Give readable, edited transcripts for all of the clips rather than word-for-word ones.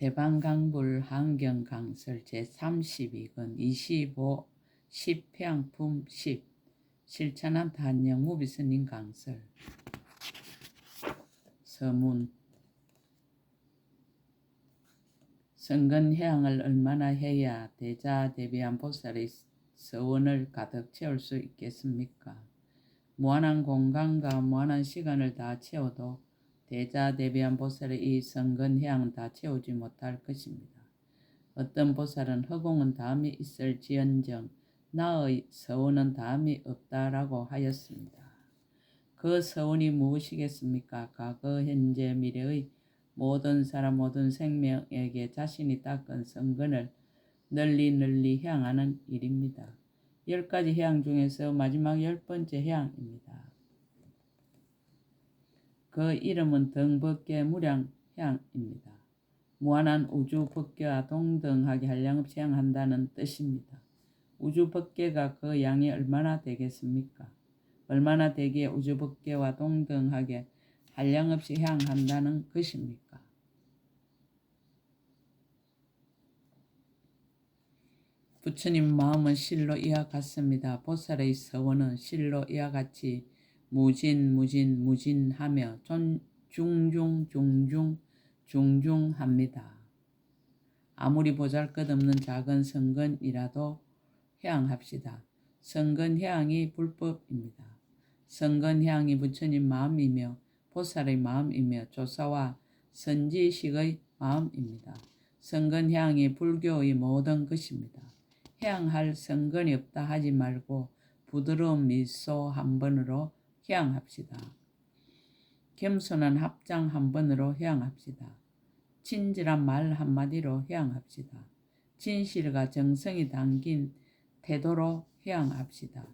대방강불 환경강설 제32권 25 10평품 10 실천한 단영 무비스님 강설. 서문. 성근해양을 얼마나 해야 대자대비한 보살의 서원을 가득 채울 수 있겠습니까? 무한한 공간과 무한한 시간을 다 채워도 대자대비한 보살의 이 성근해양은 다 채우지 못할 것입니다. 어떤 보살은 허공은 다음이 있을지언정 나의 서원은 다음이 없다라고 하였습니다. 그 서원이 무엇이겠습니까? 과거, 현재, 미래의 모든 사람, 모든 생명에게 자신이 닦은 성근을 널리 향하는 일입니다. 10가지 해양 중에서 마지막 10번째 해양입니다. 그 이름은 등법계 무량해양입니다. 무한한 우주 법계와 동등하게 한량없이 향한다는 뜻입니다. 우주 법계가 그 양이 얼마나 되겠습니까? 얼마나 되기에 우주 법계와 동등하게 한량없이 향한다는 것입니까? 부처님 마음은 실로 이와 같습니다. 보살의 서원은 실로 이와 같이 무진하며 중중합니다. 아무리 보잘것없는 작은 성근이라도 해양합시다. 성근해양이 불법입니다. 성근해양이 부처님 마음이며 보살의 마음이며 조사와 선지식의 마음입니다. 성근해양이 불교의 모든 것입니다. 해양할 성근이 없다 하지 말고 부드러운 미소 한 번으로 해양합시다. 겸손한 합장 한 번으로 해양합시다. 친절한 말 한마디로 해양합시다. 진실과 정성이 담긴 태도로 해양합시다.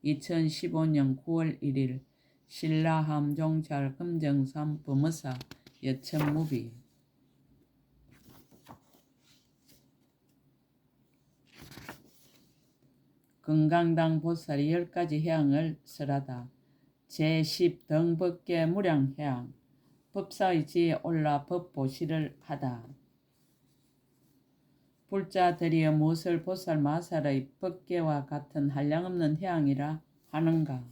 2015년 9월 1일 신라함종찰 금정산 범어사 여천무비. 금강당 보살이 10가지 해양을 설하다. 제10 등법계 무량해양. 법사의 지에 올라 법보시를 하다. 불자들이여 무엇을 보살 마살의 법계와 같은 한량없는 해양이라 하는가?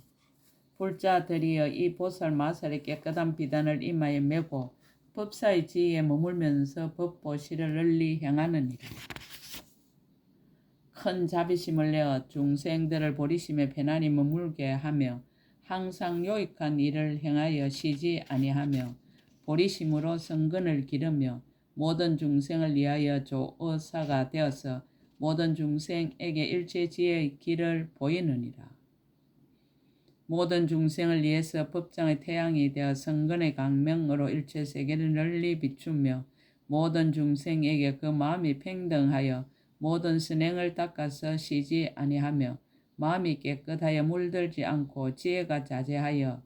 불자들이여 이 보살 마살의 깨끗한 비단을 이마에 메고 법사의 지에 머물면서 법보시를 널리 행하느니라. 큰 자비심을 내어 중생들을 보리심에 편안히 머물게 하며 항상 요익한 일을 행하여 쉬지 아니하며 보리심으로 성근을 기르며 모든 중생을 위하여 조어사가 되어서 모든 중생에게 일체지혜의 길을 보이느니라. 모든 중생을 위해서 법장의 태양이 되어 성근의 강명으로 일체세계를 널리 비추며 모든 중생에게 그 마음이 평등하여 모든 선행을 닦아서 쉬지 아니하며 마음이 깨끗하여 물들지 않고 지혜가 자제하여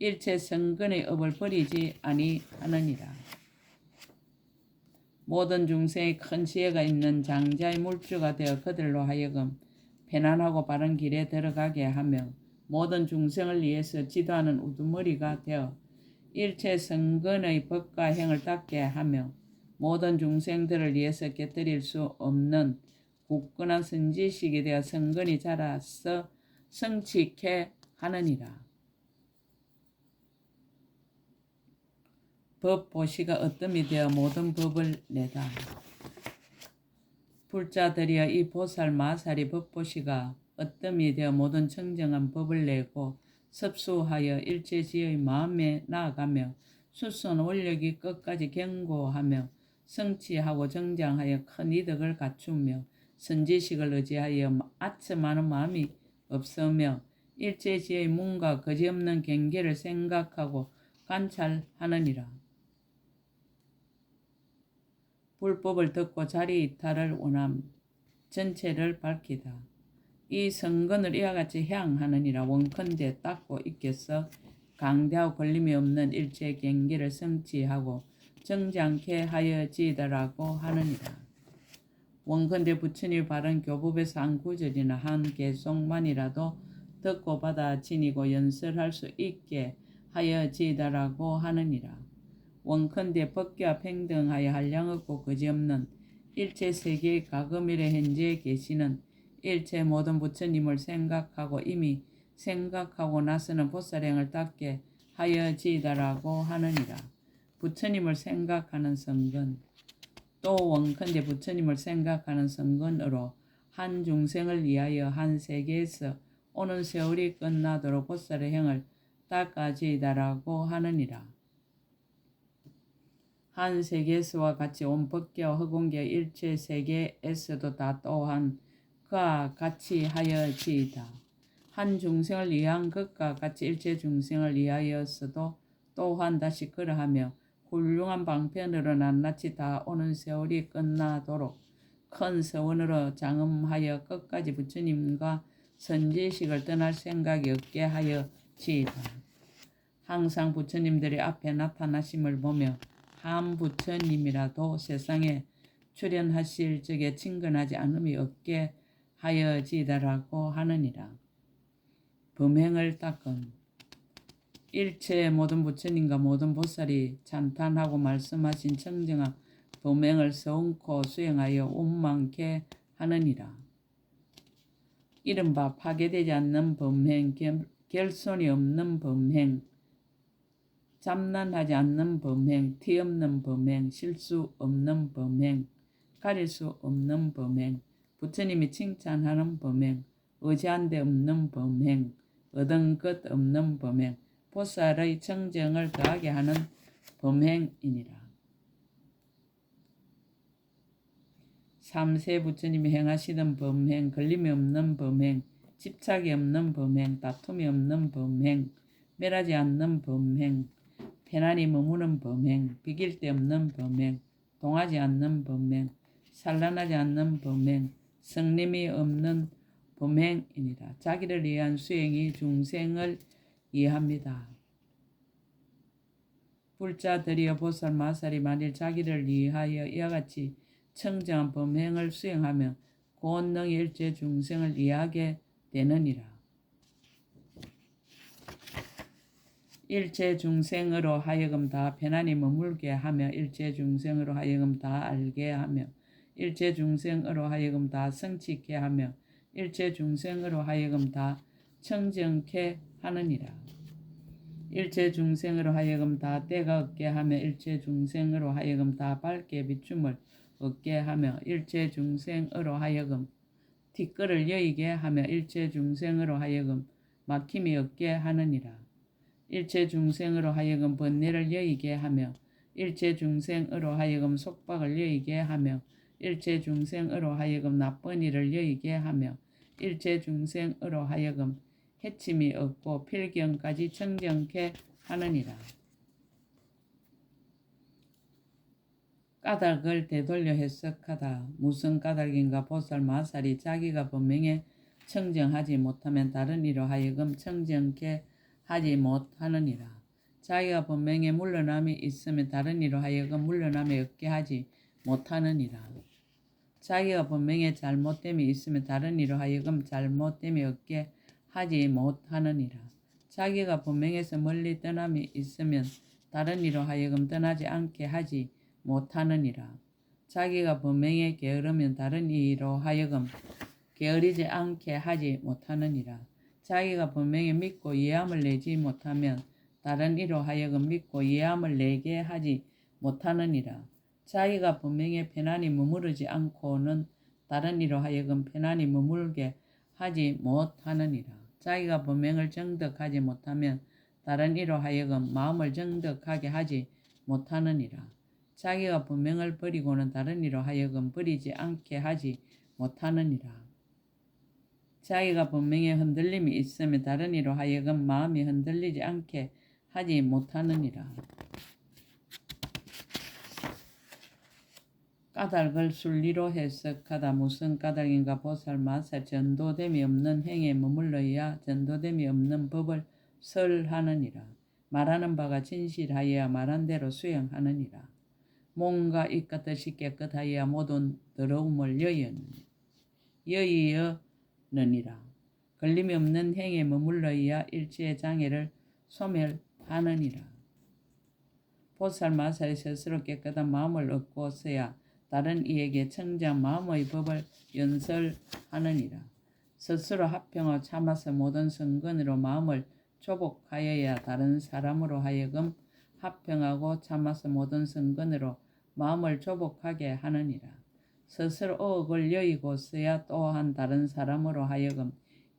일체 성근의 업을 버리지 아니하느니라. 모든 중생의 큰 지혜가 있는 장자의 물주가 되어 그들로 하여금 편안하고 바른 길에 들어가게 하며 모든 중생을 위해서 지도하는 우두머리가 되어 일체 성근의 법과 행을 닦게 하며 모든 중생들을 위해서 깨뜨릴 수 없는 굳건한 선지식이 되어 성근이 자라서 성취케 하느니라. 법보시가 어뜸이 되어 모든 법을 내다. 불자들이여 이 보살 마살이 법보시가 어뜸이 되어 모든 청정한 법을 내고 섭수하여 일체지의 마음에 나아가며 수선 원력이 끝까지 견고하며 성취하고 정장하여 큰 이득을 갖추며 선지식을 의지하여 아첨하는 마음이 없으며 일체지의 문과 거지없는 경계를 생각하고 관찰하느니라. 불법을 듣고 자리 이탈을 원함 전체를 밝히다. 이 성근을 이와 같이 향하느니라. 원컨대 닦고 있겠어 강대하고 걸림이 없는 일체 경계를 성취하고 정장케 하여지더라고 하느니라. 원컨대 부처님이 바른 교법에서 한 구절이나 한 개송만이라도 듣고 받아 지니고 연설할 수 있게 하여지더라고 하느니라. 원컨대 법계와 평등하여 한량 없고 거지없는 일체 세계의 과거미래 현재에 계시는 일체 모든 부처님을 생각하고 이미 생각하고 나서는 보살행을 닦게 하여지이다라고 하느니라. 부처님을 생각하는 성근 또 원컨대 부처님을 생각하는 성근으로 한 중생을 위하여 한 세계에서 오는 세월이 끝나도록 보살의 행을 닦아지이다라고 하느니라. 한 세계에서와 같이 온 법계와 허공계 일체 세계에서도 다 또한 그와 같이 하여지이다. 한 중생을 위한 것과 같이 일체 중생을 위하여서도 또한 다시 그러하며 훌륭한 방편으로 낱낱이 다 오는 세월이 끝나도록 큰 서원으로 장엄하여 끝까지 부처님과 선지식을 떠날 생각이 없게 하여지이다. 항상 부처님들이 앞에 나타나심을 보며 한 부처님이라도 세상에 출현하실 적에 친근하지 않음이 없게 하여지이다라고 하느니라. 범행을 닦음 일체 모든 부처님과 모든 보살이 찬탄하고 말씀하신 청정한 범행을 서운코 수행하여 원망케 하느니라. 이른바 파괴되지 않는 범행, 결손이 없는 범행, 잠난하지 않는 범행, 티 없는 범행, 실수 없는 범행, 가릴 수 없는 범행, 부처님이 칭찬하는 범행, 의지한 데 없는 범행, 얻은 것 없는 범행, 보살의 청정을 더하게 하는 범행이니라. 삼세 부처님이 행하시던 범행, 걸림이 없는 범행, 집착이 없는 범행, 다툼이 없는 범행, 멸하지 않는 범행, 편안히 머무는 범행, 비길 데 없는 범행, 동하지 않는 범행, 산란하지 않는 범행, 성림이 없는 범행이니라. 자기를 위한 수행이 중생을 이해합니다. 불자들이여 보살 마살이 만일 자기를 위하여 이와 같이 청정한 범행을 수행하며 고원능히 일체 중생을 이해하게 되느니라. 일체 중생으로 하여금 다 편안히 머물게 하며 일체 중생으로 하여금 다 알게 하며 일체 중생으로 하여금 다 성취케 하며 일체 중생으로 하여금 다 청정케 하느니라. 일체 중생으로 하여금 다 때가 얻게 하며 일체 중생으로 하여금 다 밝게 비춤을 얻게 하며 일체 중생으로 하여금 뒷걸을 여의게 하며 일체 중생으로 하여금 막힘이 없게 하느니라. 일체 중생으로 하여금 번뇌를 여의게 하며 일체 중생으로 하여금 속박을 여의게 하며 일체 중생으로 하여금 나쁜 일을 여의게 하며 일체 중생으로 하여금 해침이 없고 필경까지 청정케 하느니라. 까닭을 되돌려 해석하다. 무슨 까닭인가? 보살 마살이 자기가 범행에 청정하지 못하면 다른 이로 하여금 청정케 하지 못하느니라. 자기가 범행에 물러남이 있으면 다른 이로 하여금 물러남이 없게 하지 못하느니라. 자기가 범행에 잘못됨이 있으면 다른 이로 하여금 잘못됨이 없게 하지 못하느니라. 자기가 범행에서 멀리 떠남이 있으면 다른 이로 하여금 떠나지 않게 하지 못하느니라. 자기가 범행에 게으르면 다른 이로 하여금 게으르지 않게 하지 못하느니라. 자기가 범행에 믿고 이해함을 내지 못하면 다른 이로 하여금 믿고 이해함을 내게 하지 못하느니라. 자기가 범행에 편안히 머무르지 않고는 다른 이로 하여금 편안히 머물게 하지 못하느니라. 자기가 범행을 정덕하지 못하면 다른 이로 하여금 마음을 정덕하게 하지 못하느니라. 자기가 범행을 버리고는 다른 이로 하여금 버리지 않게 하지 못하느니라. 자기가 범행에 흔들림이 있으면 다른 이로 하여금 마음이 흔들리지 않게 하지 못하느니라. 까닭을 순리로 해석하다. 무슨 까닭인가? 보살 마살 전도됨이 없는 행에 머물러야 전도됨이 없는 법을 설하느니라. 말하는 바가 진실하여야 말한 대로 수행하느니라. 몸과 입과 뜻이 깨끗하여야 모든 더러움을 여의느니라. 걸림이 없는 행에 머물러야 일체의 장애를 소멸하느니라. 보살 마살이 스스로 깨끗한 마음을 얻고서야 다른 이에게 청지한 마음의 법을 연설하느니라. 스스로 합평하고 참아서 모든 성근으로 마음을 조복하여야 다른 사람으로 하여금 합평하고 참아서 모든 성근으로 마음을 조복하게 하느니라. 스스로 의혹을 여의고서야 또한 다른 사람으로 하여금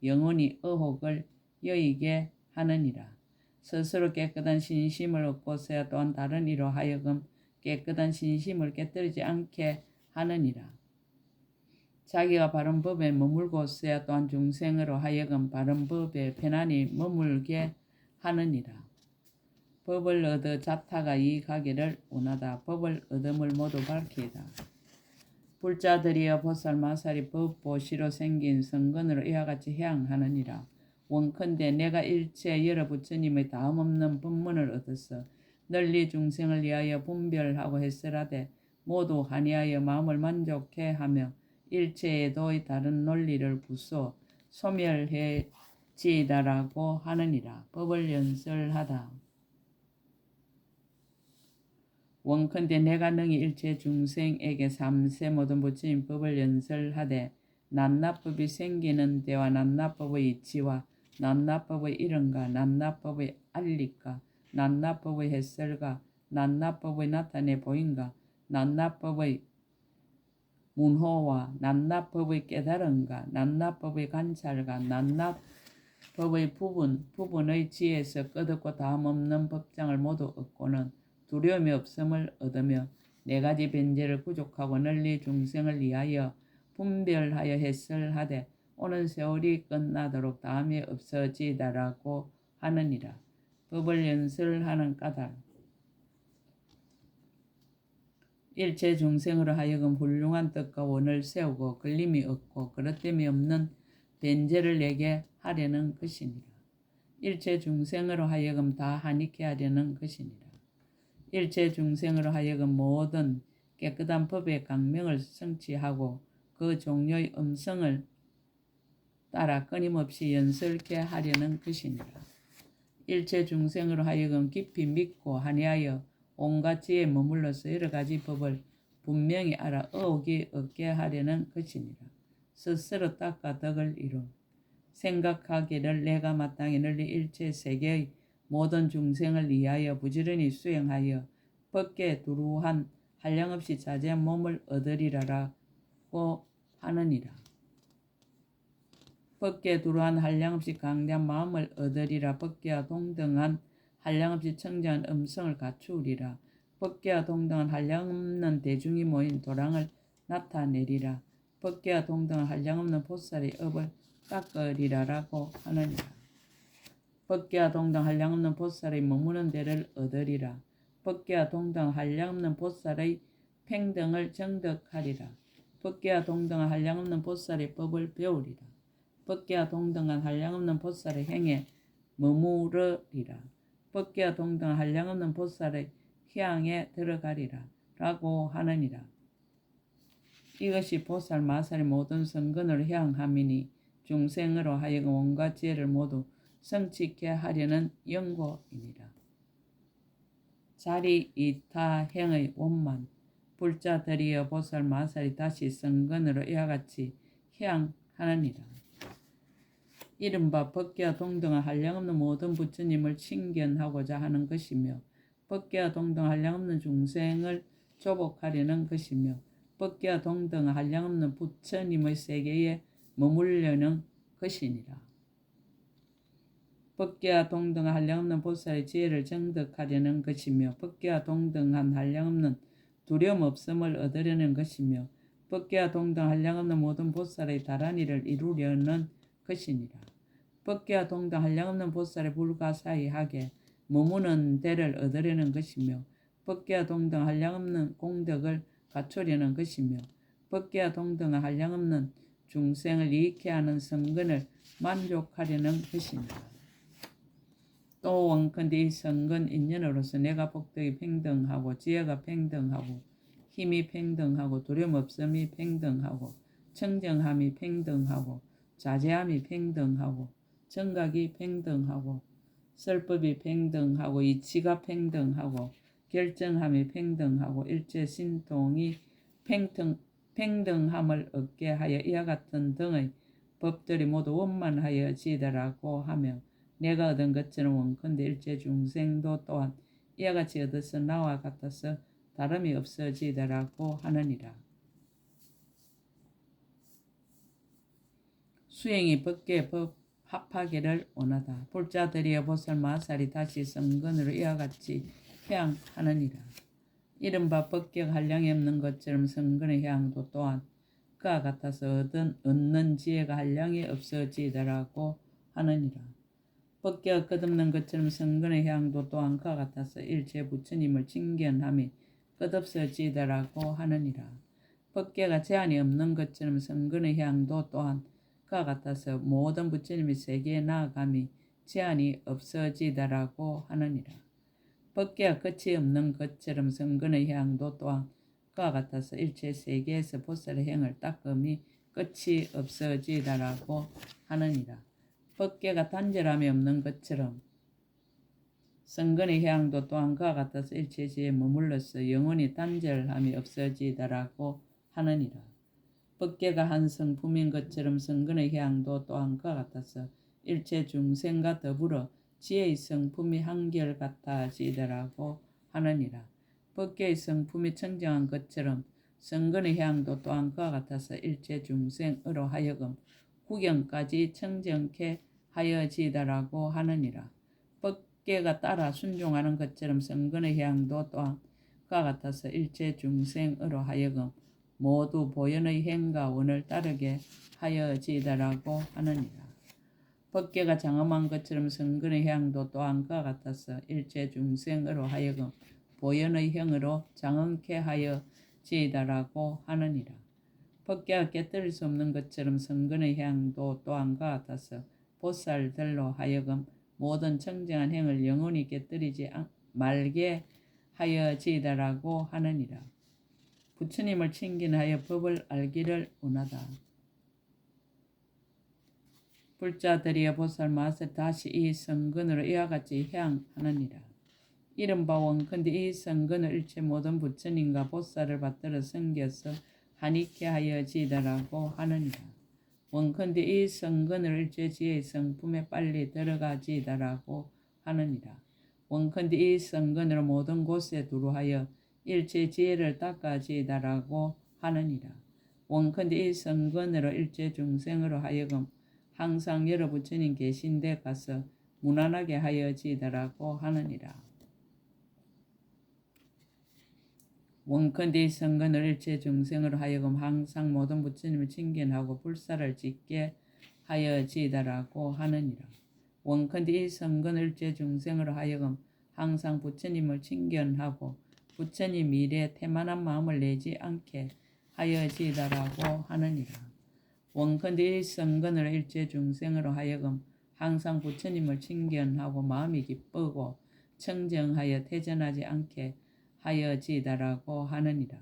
영원히 의혹을 여의게 하느니라. 스스로 깨끗한 신심을 얻고서야 또한 다른 이로 하여금 깨끗한 신심을 깨뜨리지 않게 하느니라. 자기가 바른 법에 머물고서야 또한 중생으로 하여금 바른 법에 편안히 머물게 하느니라. 법을 얻어 자타가 이익하기를 원하다. 법을 얻음을 모두 밝히다. 불자들이여 보살 마살이 법보시로 생긴 성근으로 이와 같이 해양하느니라. 원컨대 내가 일체 여러 부처님의 다음없는 법문을 얻어서 널리 중생을 위하여 분별하고 해설하되 모두 한이하여 마음을 만족해 하며 일체의 도의 다른 논리를 부수어 소멸해지이다라고 하느니라. 법을 연설하다. 원컨대 내가 능히 일체 중생에게 삼세 모든 부처님 법을 연설하되 낱낱법이 생기는 데와 낱낱법의 이치와 낱낱법의 이름과 낱낱법의 알리과 낱낱법의 해설과 낱낱법의 나타내 보임과 낱낱법의 문호와 낱낱법의 깨달음과 낱낱법의 관찰과 낱낱법의 부분의 지혜에서 끝없고 다음없는 법장을 모두 얻고는 두려움이 없음을 얻으며 네 가지 변제를 구족하고 널리 중생을 위하여 분별하여 해설하되 오는 세월이 끝나도록 다음이 없어지다라고 하느니라. 법을 연설하는 까닭. 일체 중생으로 하여금 훌륭한 뜻과 원을 세우고 걸림이 없고 그릇됨이 없는 변제를 내게 하려는 것이니라. 일체 중생으로 하여금 다 한익해 하려는 것이니라. 일체 중생으로 하여금 모든 깨끗한 법의 강명을 성취하고 그 종료의 음성을 따라 끊임없이 연설케 하려는 것이니라. 일체 중생으로 하여금 깊이 믿고 한이하여 온갖 지혜에 머물러서 여러 가지 법을 분명히 알아 의혹이 없게 하려는 것이니라. 스스로 닦아 덕을 이룬 생각하기를 내가 마땅히 널리 일체 세계의 모든 중생을 위하여 부지런히 수행하여 법계 두루한 한량없이 자제한 몸을 얻으리라라고 하느니라. 법계 두루한 한량없이 강대한 마음을 얻으리라. 법계와 동등한 한량없이 청정한 음성을 갖추리라. 법계와 동등한 한량없는 대중이 모인 도랑을 나타내리라. 법계와 동등한 한량없는 보살의 업을 깎으리라라고 하느니라. 법계와 동등 한량없는 보살의 머무는 데를 얻으리라. 법계와 동등 한량없는 보살의 평등을 정득하리라. 법계와 동등한 한량없는 보살의 법을 배우리라. 법계와 동등한 한량없는 보살의 행에 머무르리라. 법계와 동등한 한량없는 보살의 향에 들어가리라 라고 하느니라. 이것이 보살 마살의 모든 성근을 향함이니 중생으로 하여금 온갖 지혜를 모두 성취케 하려는 연고이니라. 자리 이타 행의 원만. 불자들이여 보살 마살이 다시 성근으로 이와 같이 향하느니라. 이른바 법계와 동등한 한량없는 모든 부처님을 칭견하고자 하는 것이며 법계와 동등한 한량없는 중생을 조복하려는 것이며 법계와 동등한 한량없는 부처님의 세계에 머물려는 것이니라. 법계와 동등한 한량없는 보살의 지혜를 정득하려는 것이며 법계와 동등한 한량없는 두려움 없음을 얻으려는 것이며 법계와 동등한 한량없는 모든 보살의 다란이를 이루려는 것이니라. 법계와 동등 한량없는 보살의 불가사의하게 머무는 데를 얻으려는 것이며 법계와 동등 한량없는 공덕을 갖추려는 것이며 법계와 동등한 한량없는 중생을 이익케 하는 성근을 만족하려는 것이니라. 또 원컨대 이 성근 인연으로서 내가 복덕이 평등하고 지혜가 평등하고 힘이 평등하고 두려움 없음이 평등하고 청정함이 평등하고 자제함이 평등하고 정각이 평등하고 설법이 평등하고 이치가 평등하고 결정함이 평등하고 일체 신통이 평등함을 얻게 하여 이와 같은 등의 법들이 모두 원만하여지더라고 하며 내가 얻은 것처럼 원컨대 일체 중생도 또한 이와 같이 얻어서 나와 같아서 다름이 없어지더라고 하느니라. 수행이 법계 법 합하기를 원하다. 불자들이여 보살 마살이 다시 성근으로 이와 같이 향하느니라. 이른바 법계가 한량이 없는 것처럼 성근의 향도 또한 그와 같아서 얻는 지혜가 한량이 없어지더라고 하느니라. 법계가 끝없는 것처럼 성근의 향도 또한 그와 같아서 일체 부처님을 칭견함이 끝없어지더라고 하느니라. 법계가 제한이 없는 것처럼 성근의 향도 또한 그와 같아서 모든 부처님의 세계에 나아감이 제한이 없어지더라고 하느니라. 법계가 끝이 없는 것처럼 성근의 향도 또한 그와 같아서 일체 세계에서 보살의 행을 닦음이 끝이 없어지더라고 하느니라. 법계가 단절함이 없는 것처럼 성근의 향도 또한 그와 같아서 일체지에 머물러서 영원히 단절함이 없어지더라고 하느니라. 법계가 한 성품인 것처럼 성근의 향도 또한 그와 같아서 일체 중생과 더불어 지혜의 성품이 한결 같아지더라고 하느니라. 법계의 성품이 청정한 것처럼 성근의 향도 또한 그와 같아서 일체 중생으로 하여금 구경까지 청정케 하여지더라고 하느니라. 법계가 따라 순종하는 것처럼 성근의 향도 또한 그와 같아서 일체 중생으로 하여금 모두 보현의 행과 원을 따르게 하여지더라고 하느니라. 법계가 장엄한 것처럼 성근의 향도 또한 그와 같아서 일체 중생으로 하여금 보현의 행으로 장엄케 하여지더라고 하느니라. 법계가 깨뜨릴 수 없는 것처럼 성근의 향도 또한 그와 같아서 보살들로 하여금 모든 청정한 행을 영원히 깨뜨리지 말게 하여지더라고 하느니라. 부처님을 칭견하여 법을 알기를 원하다. 불자들이여 보살 마살 다시 이 성근으로 이와 같이 향하느니라. 이른바 원컨대 이 성근을 일체 모든 부처님과 보살을 받들어 섬겨서 한익케 하여지더라고 하느니라. 원컨대 이 성근을 일체 지혜의 성품에 빨리 들어가지더라고 하느니라. 원컨대 이 성근으로 모든 곳에 두루하여 일체 지혜를 닦아지더라고 하느니라. 원컨대 이 성근으로 일체 중생으로 하여금 항상 여러 부처님 계신 데 가서 무난하게 하여지더라고 하느니라. 원컨대 이 성근을 일체 중생으로 하여금 항상 모든 부처님을 칭견하고 불사를 짓게 하여지더라고 하느니라. 원컨대 이 성근을 일체 중생으로 하여금 항상 부처님을 칭견하고 부처님 일에 태만한 마음을 내지 않게 하여지더라고 하느니라. 원컨대 이 성근으로 일체 중생으로 하여금 항상 부처님을 칭견하고 마음이 기쁘고 청정하여 태전하지 않게 하여지더라고 하느니라.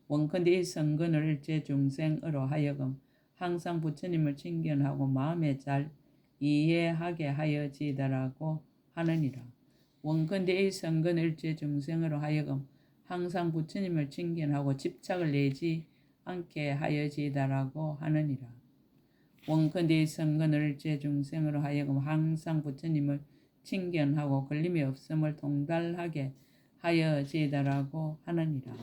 원컨대 이 성근을 일체 중생으로 하여금 항상 부처님을 칭견하고 마음에 잘 이해하게 하여지더라고 하느니라. 원컨대 이 성근을 일체 중생으로 하여금 항상 부처님을 칭견하고 집착을 내지 않게 하여지더라고 하느니라. 원컨대 이 성근을 일체 중생으로 하여금 항상 부처님을 칭견하고 걸림이 없음을 통달하게 하여지더라고 하느니라.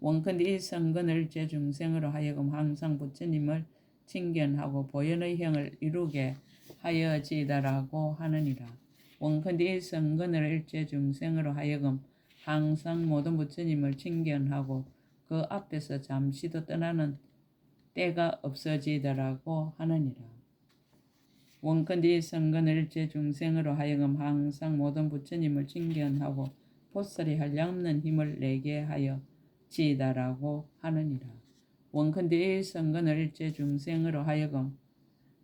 원컨대 이 성근을 일체 중생으로 하여금 항상 부처님을 칭견하고 보현의 행을 이루게 하여지더라고 하느니라. 원컨대 이 성근을 일체 중생으로 하여금 항상 모든 부처님을 칭견하고 그 앞에서 잠시도 떠나는 때가 없어지더라고 하느니라. 원컨대 이 성근을 일체 중생으로 하여금 항상 모든 부처님을 칭견하고 보살이 한량없는 힘을 내게 하여 지다라고 하느니라. 원컨대 이 성근을 일체 중생으로 하여금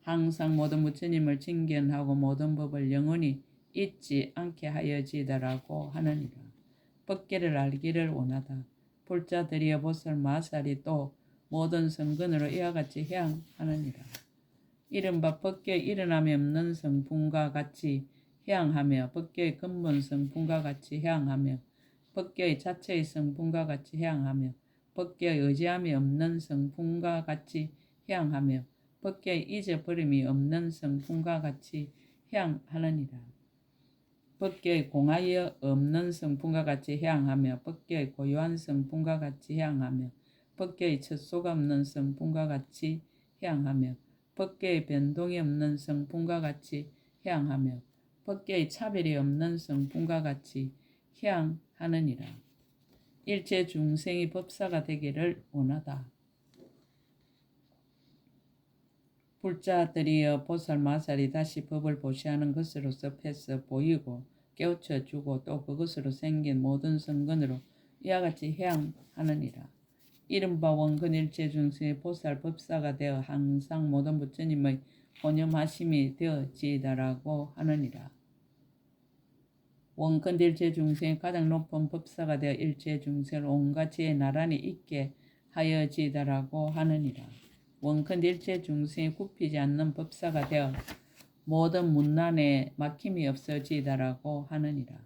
항상 모든 부처님을 칭견하고 모든 법을 영원히 잊지 않게 하여지더라고 하느니라. 법계를 알기를 원하다. 불자들이여 보살 마살이 또 모든 성근으로 이와 같이 향하느니라. 이른바 법계의 일어남이 없는 성품과 같이 향하며 법계의 근본 성품과 같이 향하며 법계의 자체의 성품과 같이 해양하며 법계의 의지함이 없는 성품과 같이 해양하며 법계의 잊어버림이 없는 성품과 같이 해양하느니라. 법계의 공하여 없는 성품과 같이 해양하며 법계의 고유한 성품과 같이 해양하며 법계의 척소가 없는 성품과 같이 해양하며 법계의 변동이 없는 성품과 같이 해양하며 법계의 차별이 없는 성품과 같이 해양하느니라. 일체 중생이 법사가 되기를 원하다. 불자들이여 보살마살이 다시 법을 보시하는 것으로서 패서 보이고 깨우쳐주고 또 그것으로 생긴 모든 성근으로 이와 같이 해양하느니라. 이른바 원근일체 중생의 보살 법사가 되어 항상 모든 부처님의 혼념하심이 되어지이다라고 하느니라. 원근일체 중생의 가장 높은 법사가 되어 일체 중생을 온갖 지혜 나란히 있게 하여지이다라고 하느니라. 원근일체 중생이 굽히지 않는 법사가 되어 모든 문난에 막힘이 없어지이다라고 하느니라.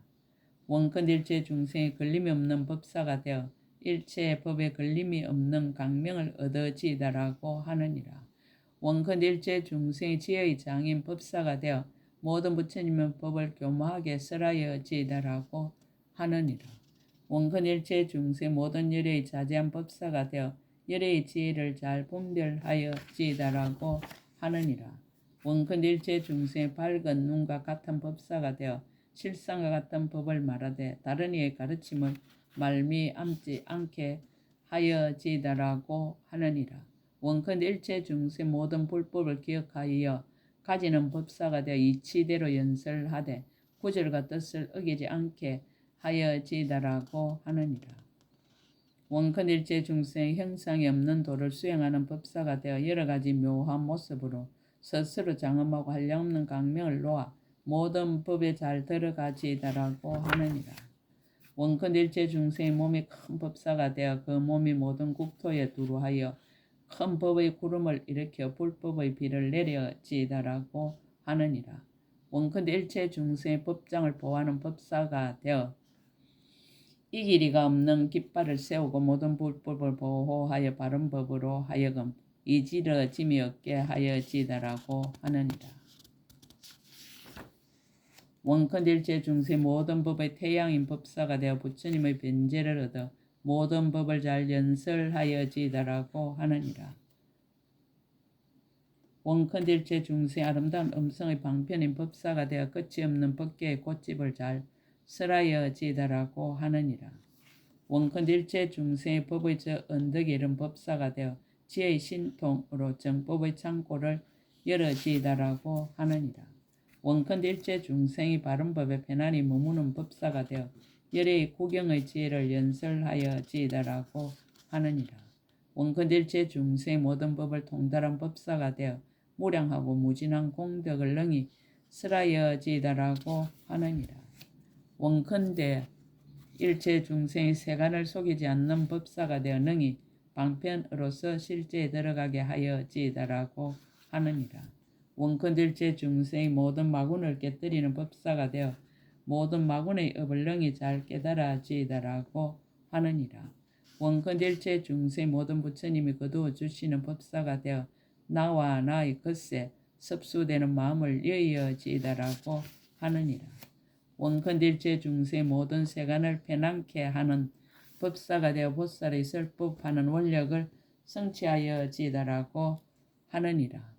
원근일체 중생이 걸림이 없는 법사가 되어 일체의 법에 걸림이 없는 강명을 얻어지이다라고 하느니라. 원근일체 중생이 지혜의 장인 법사가 되어 모든 부처님의 법을 교모하게 설하여지이다라고 하느니라. 원근일체 중생 모든 열의 자제한 법사가 되어 열의 지혜를 잘 분별하여지이다라고 하느니라. 원근일체 중생의 밝은 눈과 같은 법사가 되어 실상과 같은 법을 말하되 다른 이의 가르침을 말미암지 않게 하여지이다라고 하느니라. 원근일체 중생 모든 불법을 기억하여 가지는 법사가 되어 이치대로 연설하되 구절과 뜻을 어기지 않게 하여지이다라고 하느니라. 원근일체 중생 형상이 없는 도를 수행하는 법사가 되어 여러가지 묘한 모습으로 스스로 장엄하고 한량없는 강명을 놓아 모든 법에 잘 들어가지이다라고 하느니라. 원근일체 중생의 몸이 큰 법사가 되어 그 몸이 모든 국토에 두루하여 큰 법의 구름을 일으켜 불법의 비를 내려지이다라고 하느니라. 원근일체 중생의 법장을 보호하는 법사가 되어 이길이가 없는 깃발을 세우고 모든 불법을 보호하여 바른 법으로 하여금 이지러짐이 없게 하여지이다라고 하느니라. 원근일체 중생 모든 법의 태양인 법사가 되어 부처님의 변제를 얻어 모든 법을 잘 연설하여지이다라고 하느니라. 원근일체 중생 아름다운 음성의 방편인 법사가 되어 끝이 없는 법계의 꽃집을 잘 설하여지이다라고 하느니라. 원근일체 중생의 법의 저 언덕에 이른 법사가 되어 지혜의 신통으로 정법의 창고를 열어지이다라고 하느니라. 원근일체 중생이 바른 법에 편안히 머무는 법사가 되어 열의 구경의 지혜를 연설하여지이다라고 하느니라. 원근일체 중생의 모든 법을 통달한 법사가 되어 무량하고 무진한 공덕을 능히 설하여지이다라고 하느니라. 원근대 일체 중생의 세간을 속이지 않는 법사가 되어 능히 방편으로서 실제에 들어가게 하여지이다라고 하느니라. 원근일체 중생의 모든 마군을 깨뜨리는 법사가 되어 모든 마군의 업을 능히 잘 깨달아지이다라고 하느니라. 원근일체 중생의 모든 부처님이 거두어 주시는 법사가 되어 나와 나의 겉에 섭수되는 마음을 여의어지이다라고 하느니라. 원근일체 중생의 모든 세간을 편안케 하는 법사가 되어 보살의 설법하는 원력을 성취하여지이다라고 하느니라.